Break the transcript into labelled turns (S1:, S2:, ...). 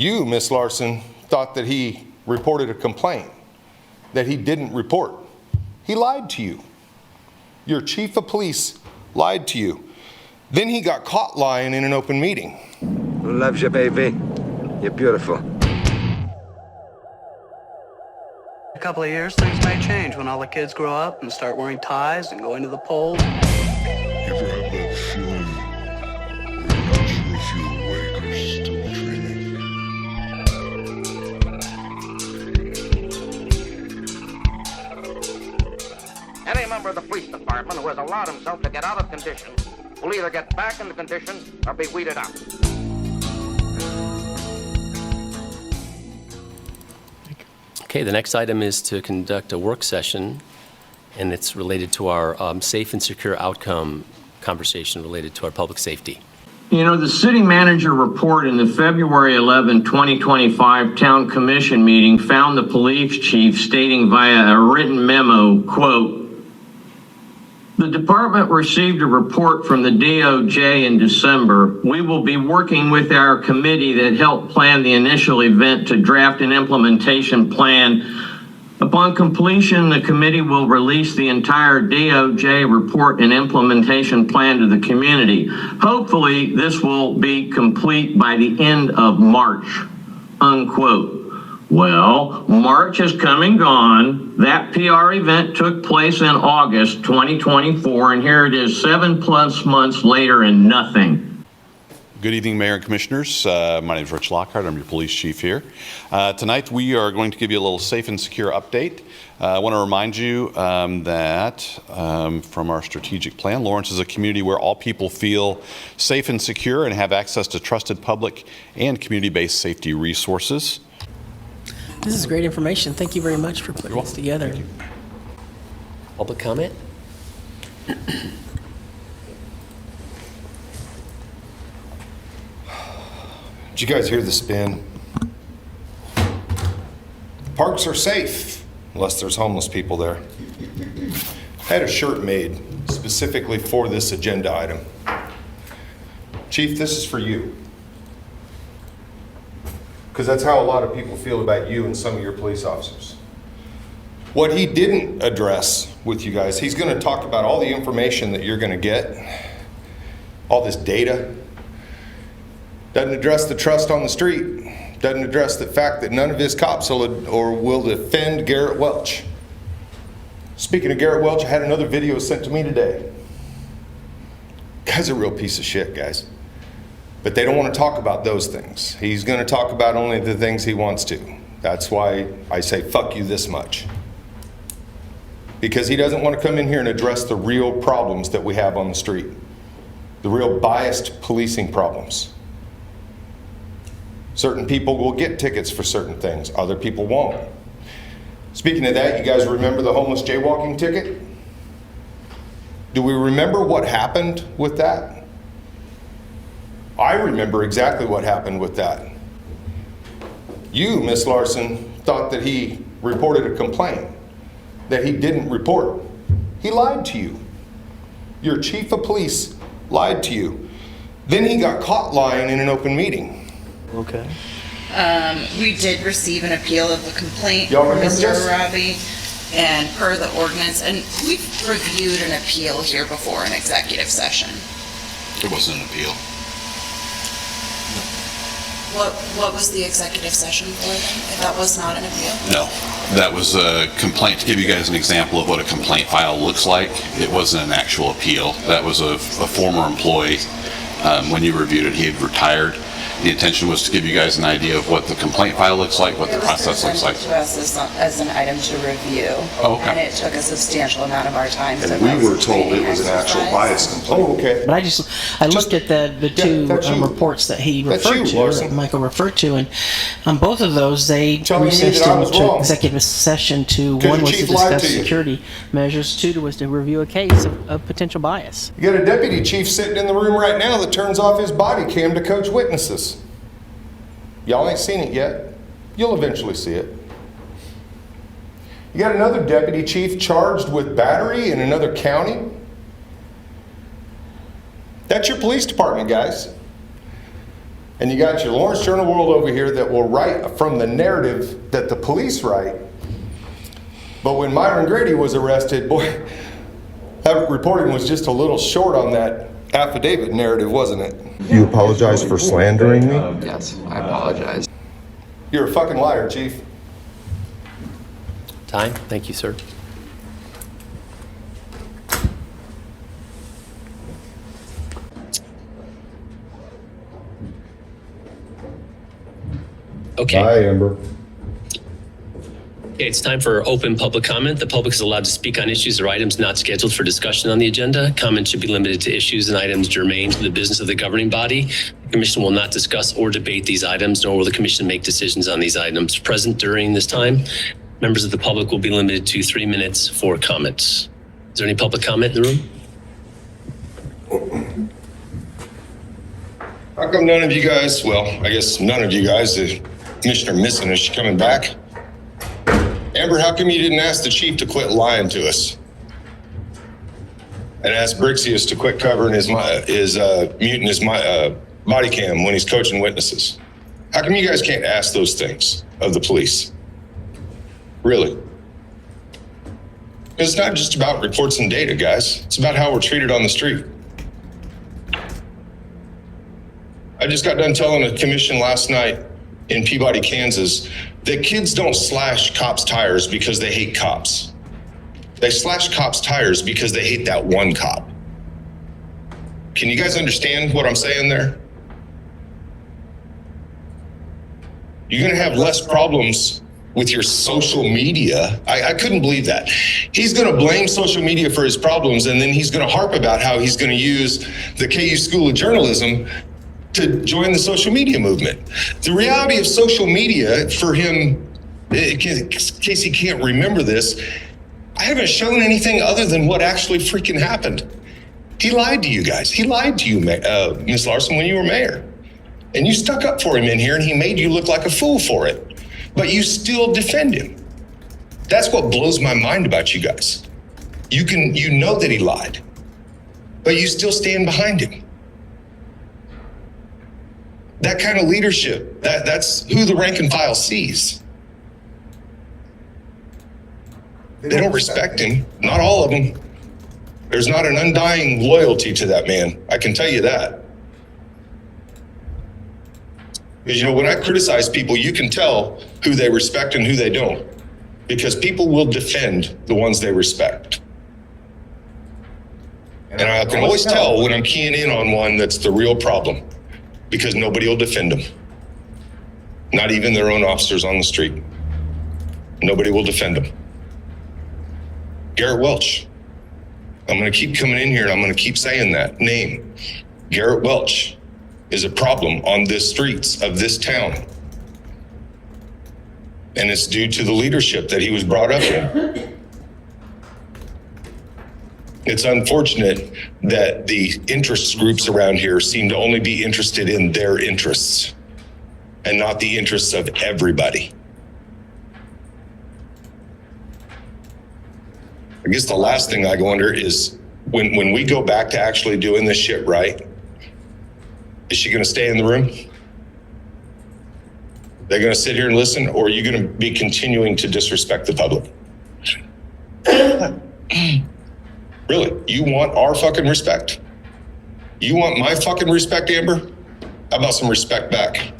S1: You, Miss Larson, thought that he reported a complaint that he didn't report. He lied to you. Your chief of police lied to you. Then he got caught lying in an open meeting.
S2: Loves you, baby. You're beautiful.
S3: A couple of years, things may change when all the kids grow up and start wearing ties and going to the polls.
S4: You ever have that feeling where you're not sure if you're awake or still dreaming?
S5: Any member of the police department who has allowed himself to get out of condition will either get back into condition or be weeded out.
S6: Okay, the next item is to conduct a work session, and it's related to our safe and secure outcome conversation related to our public safety.
S7: You know, the city manager report in the February 11, 2025 town commission meeting found the police chief stating via a written memo, quote, "The department received a report from the DOJ in December. We will be working with our committee that helped plan the initial event to draft an implementation plan. Upon completion, the committee will release the entire DOJ report and implementation plan to the community. Hopefully, this will be complete by the end of March," unquote. Well, March has come and gone. That PR event took place in August 2024, and here it is 7+ months later and nothing.
S8: Good evening, Mayor and Commissioners. My name is Rich Lockhart. I'm your police chief here. Tonight we are going to give you a little safe and secure update. I want to remind you that from our strategic plan, Lawrence is a community where all people feel safe and secure and have access to trusted public and community-based safety resources.
S9: This is great information. Thank you very much for putting this together.
S6: Public comment?
S1: Did you guys hear the spin? Parks are safe unless there's homeless people there. I had a shirt made specifically for this agenda item. Chief, this is for you. Because that's how a lot of people feel about you and some of your police officers. What he didn't address with you guys, he's going to talk about all the information that you're going to get, all this data. Doesn't address the trust on the street. Doesn't address the fact that none of his cops will defend Garrett Welch. Speaking of Garrett Welch, I had another video sent to me today. Guy's a real piece of shit, guys. But they don't want to talk about those things. He's going to talk about only the things he wants to. That's why I say fuck you this much. Because he doesn't want to come in here and address the real problems that we have on the street. The real biased policing problems. Certain people will get tickets for certain things. Other people won't. Speaking of that, you guys remember the homeless jaywalking ticket? Do we remember what happened with that? I remember exactly what happened with that. You, Miss Larson, thought that he reported a complaint that he didn't report. He lied to you. Your chief of police lied to you. Then he got caught lying in an open meeting.
S3: Okay.
S10: We did receive an appeal of the complaint
S1: Y'all
S10: from
S1: remember
S10: Mr.
S1: this?
S10: Arabi, and per the ordinance, and we've reviewed an appeal here before in executive session.
S8: It wasn't an appeal.
S10: What was the executive session for then, if that was not an appeal?
S8: No, that was a complaint. To give you guys an example of what a complaint file looks like, it wasn't an actual appeal. That was a former employee. When you reviewed it, he had retired. The intention was to give you guys an idea of what the complaint file looks like, what the process looks like.
S10: It was presented to us as an item to review.
S8: Oh, okay.
S10: And it took a substantial amount of our time. So
S4: And we were told it was an actual bias complaint.
S1: Oh, okay.
S9: But I looked at the two
S1: that's you.
S9: reports that he
S1: That's
S9: referred
S1: you,
S9: to,
S1: Larson.
S9: that Michael referred to, and on both of those, they
S1: Telling me
S9: recessed
S1: that I was
S9: into
S1: wrong.
S9: executive session to,
S1: 'Cause
S9: one
S1: your
S9: was to
S1: chief lied
S9: discuss
S1: to you.
S9: security measures, two was to review a case of potential bias.
S1: You got a deputy chief sitting in the room right now that turns off his body cam to coach witnesses. Y'all ain't seen it yet. You'll eventually see it. You got another deputy chief charged with battery in another county. That's your police department, guys. And you got your Lawrence Journal World over here that will write from the narrative that the police write. But when Myron Grady was arrested, boy, that reporting was just a little short on that affidavit narrative, wasn't it?
S11: You apologize for slandering me?
S12: Yes, I apologize.
S1: You're a fucking liar, Chief.
S6: Time? Thank you, sir.
S11: Okay. Hi, Amber.
S6: Okay, it's time for open public comment. The public is allowed to speak on issues or items not scheduled for discussion on the agenda. Comment should be limited to issues and items germane to the business of the governing body. The commission will not discuss or debate these items, nor will the commission make decisions on these items. Present during this time, members of the public will be limited to 3 minutes for comments. Is there any public comment in the room?
S1: How come none of you guys, well, I guess none of you guys, the Commissioner Missing, is she coming back? Amber, how come you didn't ask the chief to quit lying to us? And ask Brixius to quit covering muting his body cam when he's coaching witnesses? How come you guys can't ask those things of the police? Really? Because it's not just about reports and data, guys. It's about how we're treated on the street. I just got done telling a commission last night in Peabody, Kansas, that kids don't slash cops' tires because they hate cops. They slash cops' tires because they hate that one cop. Can you guys understand what I'm saying there? You're gonna have less problems with your social media. I couldn't believe that. He's gonna blame social media for his problems, and then he's gonna harp about how he's gonna use the KU School of Journalism to join the social media movement. The reality of social media for him, in case he can't remember this, I haven't shown anything other than what actually freaking happened. He lied to you guys. He lied to you, Ms. Larson, when you were mayor. And you stuck up for him in here and he made you look like a fool for it. But you still defend him. That's what blows my mind about you guys. You know that he lied, but you still stand behind him. That kind of leadership, that's who the rank and file sees. They don't respect him, not all of them. There's not an undying loyalty to that man, I can tell you that. Because when I criticize people, you can tell who they respect and who they don't. Because people will defend the ones they respect. And I can always tell when I'm keying in on one that's the real problem. Because nobody will defend them. Not even their own officers on the street. Nobody will defend them. Garrett Welch. I'm gonna keep coming in here and I'm gonna keep saying that name. Garrett Welch is a problem on the streets of this town. And it's due to the leadership that he was brought up in. It's unfortunate that the interest groups around here seem to only be interested in their interests and not the interests of everybody. I guess the last thing I wonder is when we go back to actually doing this shit right, is she gonna stay in the room? They're gonna sit here and listen, or are you gonna be continuing to disrespect the public? Really, you want our fucking respect? You want my fucking respect, Amber? How about some respect back?